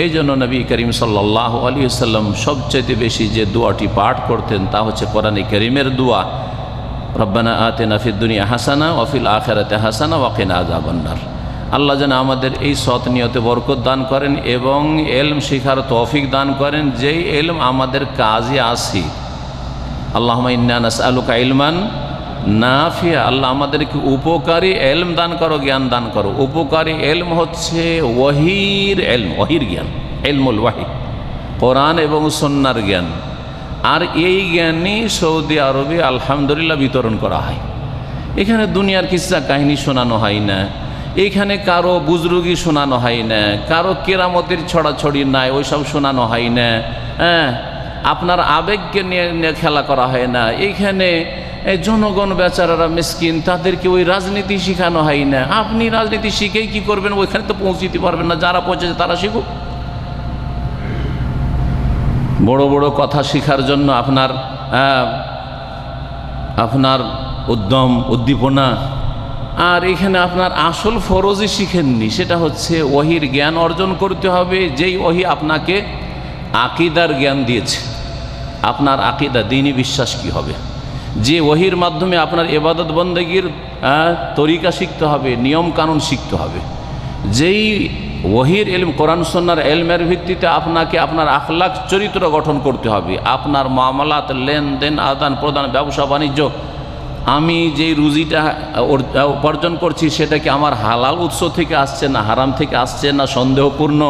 এই জন্য নবী করিম সাল্লাল্লাহু আলাইহি ওয়াসাল্লাম সবচেয়ে বেশি যে দোয়াটি পাঠ করতেন তা হচ্ছে কোরআনে কারীমের দোয়া, রব্বানা আতিনা ফিদ দুনিয়া হাসানা ওয়া ফিল আখিরাতি হাসানা ওয়া কিনা আযাবান্নার। আল্লাহ যেন আমাদের এই সৎ নিয়তে বরকত দান করেন এবং এলম শিখার তৌফিক দান করেন, যেই এলম আমাদের কাজে আসে। আল্লাহুম্মা ইন্না নাসআলুকা ইলমান নাফিয়া, আল্লাহ আমাদেরকে উপকারী এলম দান করো, জ্ঞান দান করো। উপকারী এলম হচ্ছে ওয়াহির এলম, ওয়াহির জ্ঞান, ইলমুল ওয়াহি, কোরআন এবং সুন্নাহর জ্ঞান। আর এই জ্ঞানই সৌদি আরবে আলহামদুলিল্লাহ বিতরণ করা হয়। এখানে দুনিয়ার কিসসা কাহিনী শোনানো হয় না, এইখানে কারো বুজরুগি শোনানো হয় না, কারো কেরামতের ছড়াছড়ি নাই, ওইসব শোনানো হয় না। আপনার আবেগকে নিয়ে খেলা করা হয় না। এইখানে জনগণ বেচারারা মিসকিন, তাদেরকে ওই রাজনীতি শেখানো হয় না। আপনি রাজনীতি শিখেই কি করবেন? ওইখানে তো পৌঁছিতে পারবেন না। যারা পৌঁছেছে তারা শিখুক। বড় বড় কথা শেখার জন্য আপনার উদ্যম উদ্দীপনা, আর এখানে আপনার আসল ফরজই শিখেননি, সেটা হচ্ছে ওহির জ্ঞান অর্জন করতে হবে। যেই ওহি আপনাকে আকিদার জ্ঞান দিয়েছে, আপনার আকিদা দ্বীনি বিশ্বাস কি হবে, যে ওহির মাধ্যমে আপনার ইবাদত বন্দেগীর তরিকা শিখতে হবে, নিয়ম কানুন শিখতে হবে। যেই ওহির ইলম কোরআন সুন্নাহর ইলমের ভিত্তিতে আপনাকে আপনার আখলাক চরিত্র গঠন করতে হবে। আপনার মামলাত, লেনদেন, আদান প্রদান, ব্যবসা বাণিজ্য, আমি যেই রুজিটা উপার্জন করছি সেটা কি আমার হালাল উৎস থেকে আসছে না হারাম থেকে আসছে না সন্দেহপূর্ণ,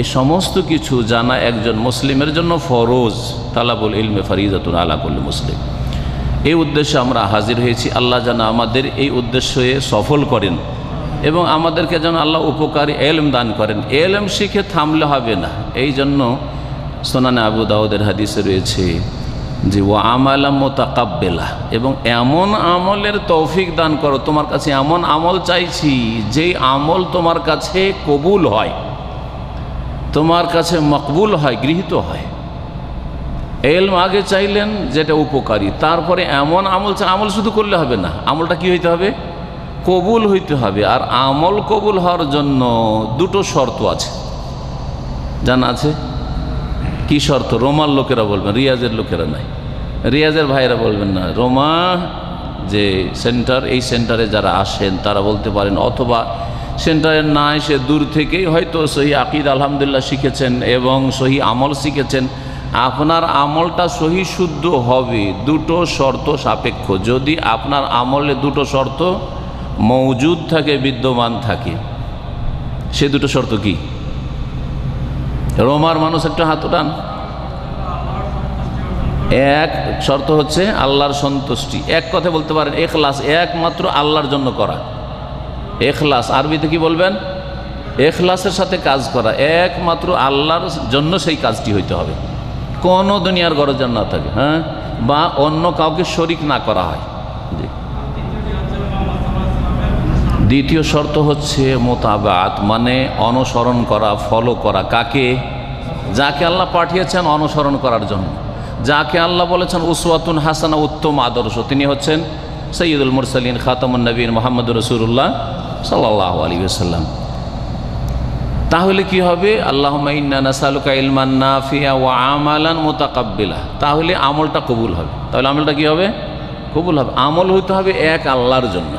এ সমস্ত কিছু জানা একজন মুসলিমের জন্য ফরজ। তালাবুল ইলমে ফরিজাতুন আলা কুল্লি মুসলিম। এই উদ্দেশ্যে আমরা হাজির হয়েছি। আল্লাহ যেন আমাদের এই উদ্দেশ্যে সফল করেন এবং আমাদেরকে যেন আল্লাহ উপকারী এলম দান করেন। এলম শিখে থামলে হবে না। এই জন্য সুনানে আবু দাউদের হাদিসে রয়েছে যে ওয়া আমালা মুতাকাব্বিলা, এবং এমন আমলের তৌফিক দান করো, তোমার কাছে এমন আমল চাইছি যেই আমল তোমার কাছে কবুল হয়, তোমার কাছে মকবুল হয়, গৃহীত হয়। এলম আগে চাইলেন যেটা উপকারী, তারপরে এমন আমল আমল শুধু করলে হবে না, আমলটা কি হইতে হবে? কবুল হইতে হবে। আর আমল কবুল হওয়ার জন্য দুটো শর্ত আছে, জানা আছে? কি শর্ত? রোমার লোকেরা বলবেন, রিয়াজের লোকেরা নাই। রিয়াজের ভাইরা বলবেন না। রোমা যে সেন্টার, এই সেন্টারে যারা আসেন তারা বলতে পারেন, অথবা সেন্টারে না এসে দূর থেকেই হয়তো সহি আকিদ আলহামদুলিল্লাহ শিখেছেন এবং সহি আমল শিখেছেন। আপনার আমলটা সহি শুদ্ধ হবে দুটো শর্ত সাপেক্ষ। যদি আপনার আমলে দুটো শর্ত মওজুদ থাকে, বিদ্যমান থাকে, সে দুটো শর্ত কি? রোমার মানুষ একটা হাত উঠান। এক শর্ত হচ্ছে আল্লাহর সন্তুষ্টি। এক কথা বলতে পারেন এখলাস, একমাত্র আল্লাহর জন্য করা। এখলাস আরবিতে কি বলবেন? এখলাসের সাথে কাজ করা, একমাত্র আল্লাহর জন্য সেই কাজটি হইতে হবে, কোনো দুনিয়ার গরজ না থাকে, বা অন্য কাউকে শরিক না করা হয়। দ্বিতীয় শর্ত হচ্ছে মোতাবাত, মানে অনুসরণ করা, ফলো করা। কাকে? যাকে আল্লাহ পাঠিয়েছেন অনুসরণ করার জন্য, যাকে আল্লাহ বলেছেন উসওয়াতুন হাসানা, উত্তম আদর্শ, তিনি হচ্ছেন সৈয়দুল মুরসালিন খাতামুন নবীন মুহাম্মদুর রাসূলুল্লাহ সাল্লাল্লাহু আলাইহি ওয়াসাল্লাম। তাহলে কি হবে? আল্লাহুম্মা ইন্না নাসআলুকা ইলমান নাফিয়া ওয়া আমালান মুতাকাব্বিলা। তাহলে আমলটা কবুল হবে। তাহলে আমলটা কি হবে? কবুল হবে। আমল হইতে হবে এক আল্লাহর জন্য।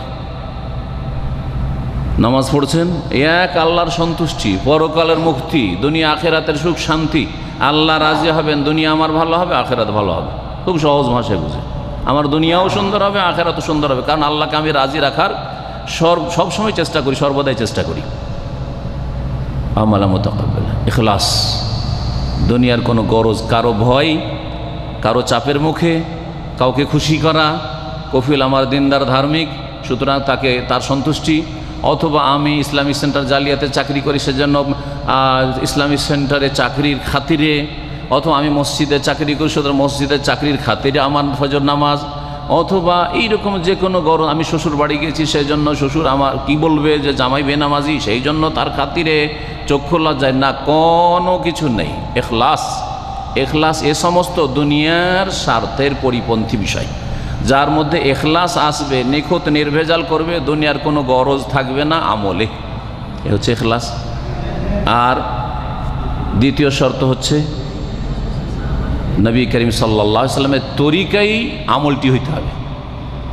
নামাজ পড়ছেন, এক আল্লাহর সন্তুষ্টি, পরকালের মুক্তি, দুনিয়া আখেরাতের সুখ শান্তি, আল্লাহ রাজি হবেন, দুনিয়া আমার ভালো হবে, আখেরাত ভালো হবে। খুব সহজ ভাষায় বুঝে, আমার দুনিয়াও সুন্দর হবে, আখেরাতও সুন্দর হবে। কারণ আল্লাহকে আমি রাজি রাখার সবসময় চেষ্টা করি, সর্বদাই চেষ্টা করি। আমালা মুতাকাব্বিলা, ইখলাস, দুনিয়ার কোনো গরজ, কারো ভয়, কারো চাপের মুখে কাউকে খুশি করা, কফিল আমার দিনদার ধার্মিক সুতরাং তাকে তার সন্তুষ্টি, অথবা আমি ইসলামিক সেন্টার জালিয়াতে চাকরি করি সেজন্য ইসলামিক সেন্টারে চাকরির খাতিরে, অথবা আমি মসজিদে চাকরি করি সুতরাং মসজিদের চাকরির খাতিরে আমার ফজর নামাজ, অথবা এইরকম যে কোনো গরজ, আমি শ্বশুর বাড়ি গেছি সেই জন্য শ্বশুর আমার কি বলবে যে জামাই বেনামাজি, সেই জন্য তার খাতিরে চক্ষু লজ্জায় না, কোনো কিছু নেই। এখলাস, এখলাস এ সমস্ত দুনিয়ার স্বার্থের পরিপন্থী বিষয়। যার মধ্যে এখলাস আসবে, নিখুঁত নির্ভেজাল করবে, দুনিয়ার কোনো গরজ থাকবে না আমলে, এ হচ্ছে এখলাস। আর দ্বিতীয় শর্ত হচ্ছে নবী করিম সাল্লাল্লাহু আলাইহি সাল্লামের তরিকাই আমলটি হইতে হবে।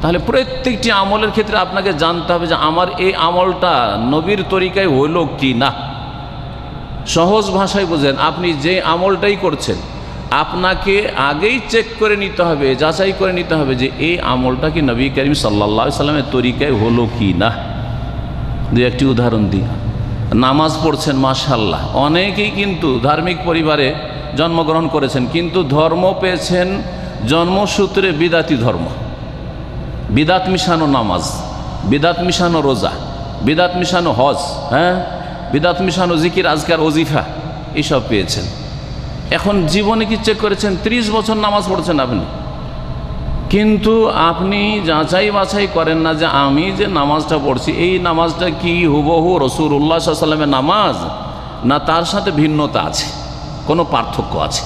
তাহলে প্রত্যেকটি আমলের ক্ষেত্রে আপনাকে জানতে হবে যে আমার এই আমলটা নবীর তরিকায় হইল কি না। সহজ ভাষায় বোঝেন, আপনি যে আমলটাই করছেন আপনাকে আগেই চেক করে নিতে হবে, যাচাই করে নিতে হবে যে এই আমলটা কি নবী করিম সাল্লাল্লাহু আলাইহি সাল্লামের তরিকায় হলো কি না। দু একটি উদাহরণ দিই। নামাজ পড়ছেন মাশাআল্লাহ, অনেকেই কিন্তু ধার্মিক পরিবারে জন্মগ্রহণ করেছেন, কিন্তু ধর্ম পেয়েছেন জন্মসূত্রে বিদাতি ধর্ম, বিদাত মিশানো নামাজ, বিদাত মিশানো রোজা, বিদাত মিশানো হজ, বিদাত মিশানো জিকির আজকার ওজিফা, এইসব পেয়েছেন। এখন জীবনে কি চেক করেছেন? 30 বছর নামাজ পড়ছেন আপনি, কিন্তু আপনি যাচাই বাছাই করেন না যে আমি যে নামাজটা পড়ছি এই নামাজটা কি হুবহু রাসূলুল্লাহ সাল্লাল্লাহু আলাইহি ওয়াসাল্লামের নামাজ, না তার সাথে ভিন্নতা আছে, কোনো পার্থক্য আছে।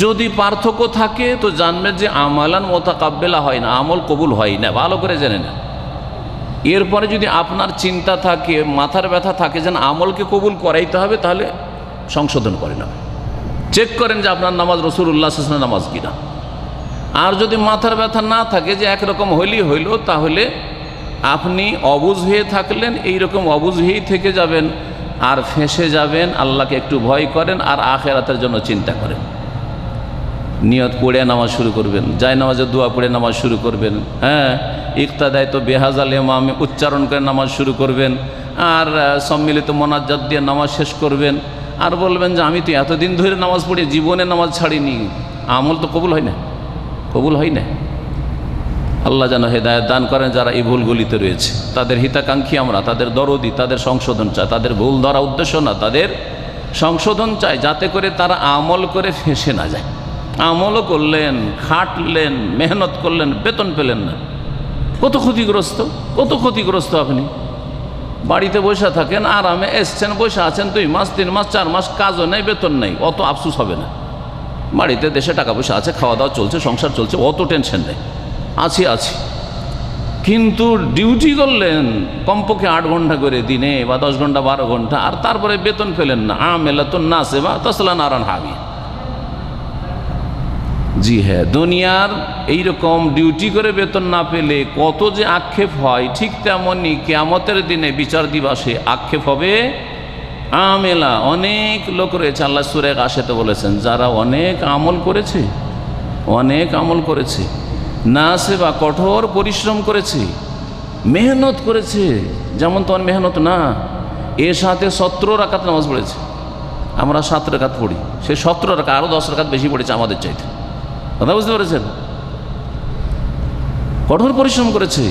যদি পার্থক্য থাকে তো জানবেন যে আমালান মোতাকাব্বেলা হয় না, আমল কবুল হয় না, ভালো করে জেনে না। এরপরে যদি আপনার চিন্তা থাকে, মাথার ব্যথা থাকে যেন আমলকে কবুল করাইতে হবে, তাহলে সংশোধন করে নেবেন, চেক করেন যে আপনার নামাজ রাসূলুল্লাহ সাল্লাল্লাহু আলাইহি ওয়াসাল্লামের নামাজ কিনা। আর যদি মাথার ব্যথা না থাকে যে একরকম হইলেই হইল, তাহলে আপনি অবুঝ হয়ে থাকলেন, এইরকম অবুঝ হয়েই থেকে যাবেন আর ফেঁসে যাবেন। আল্লাহকে একটু ভয় করেন আর আখিরাতের জন্য চিন্তা করেন। নিয়ত পড়ে নামাজ শুরু করবেন, যায় নামাজের দোয়া পড়ে নামাজ শুরু করবেন, ইক্তাদায় তো বেহাজাল ইমামে উচ্চারণ করে নামাজ শুরু করবেন, আর সম্মিলিত মোনাজ্জাত দিয়ে নামাজ শেষ করবেন, আর বলবেন যে আমি তো এতদিন ধরে নামাজ পড়ি, জীবনে নামাজ ছাড়িনি। আমল তো কবুল হয় না, কবুল হয় না। আল্লাহ যেন হেদায়েত দান করেন যারা এই ভুলগুলিতে রয়েছে, তাদের হিতাকাঙ্ক্ষী আমরা, তাদের দরদি, তাদের সংশোধন চাই, তাদের ভুল ধরা উদ্দেশ্য না, তাদের সংশোধন চাই, যাতে করে তারা আমল করে ফেঁসে না যায়। আমলও করলেন, খাটলেন, মেহনত করলেন, বেতন পেলেন না, কত ক্ষতিগ্রস্ত, কত ক্ষতিগ্রস্ত। আপনি বাড়িতে বসে থাকেন, আরামে এসছেন, বসে আছেন 2 মাস 3 মাস 4 মাস, কাজও নেই, বেতন নেই, অত আফসোস হবে না। বাড়িতে দেশে টাকা পয়সা আছে, খাওয়া দাওয়া চলছে, সংসার চলছে, অত টেনশন নেই, আছি। কিন্তু ডিউটি করলেন কমপক্ষে 8 ঘন্টা করে দিনে, বা 10 ঘন্টা 12 ঘন্টা, আর তারপরে বেতন পেলেন না। আমেলাতুন নাসিবা তাসলা নারান হামিয়া। জি হ্যাঁ, দুনিয়ার এইরকম ডিউটি করে বেতন না পেলে কত যে আক্ষেপ হয়, ঠিক তেমনই কিয়ামতের দিনে বিচার দিবসে আক্ষেপ হবে। আমেলা, অনেক লোক রয়েছে, আল্লাহ সূরা গাশিয়াতে বলেছেন, যারা অনেক আমল করেছে, অনেক আমল করেছে, নাসিবা কঠোর পরিশ্রম করেছে, মেহনত করেছে, যেমন তোমার মেহনত না, এর সাথে 17 রাকাত নামাজ পড়েছে। আমরা 7 রাকাত পড়ি, সে 17 রাকাত, আরও 10 রাকাত বেশি পড়েছে আমাদের চাইতে। কথা বুঝতে পেরেছেন? কঠোর পরিশ্রম করেছে,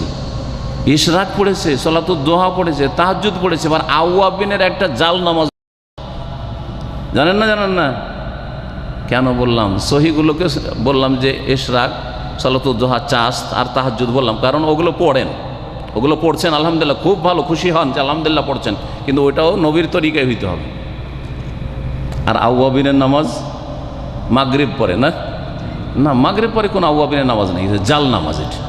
ইশরাক পড়েছে, সলাতুদ দোহা পড়েছে, তাহাজ্জুদ পড়েছে। এবার আওয়াবিনের একটা জাল নামাজ, জানেন না? কেন বললাম সহিগুলোকে? বললাম যে ইশরাক, সলাতুদ দোহা, চাস আর তাহাজ্জুদ বললাম, কারণ ওগুলো পড়েন, ওগুলো পড়ছেন, আলহামদুলিল্লাহ, খুব ভালো, খুশি হন যে আলহামদুলিল্লাহ পড়ছেন, কিন্তু ওইটাও নবীর তরিকায় হইতে হবে। আর আওয়াবিনের নামাজ মাগরিব পড়ে না, মাগরিব পরে কোনো আওয়াবিনের নামাজ নেই, জাল নামাজ এটা।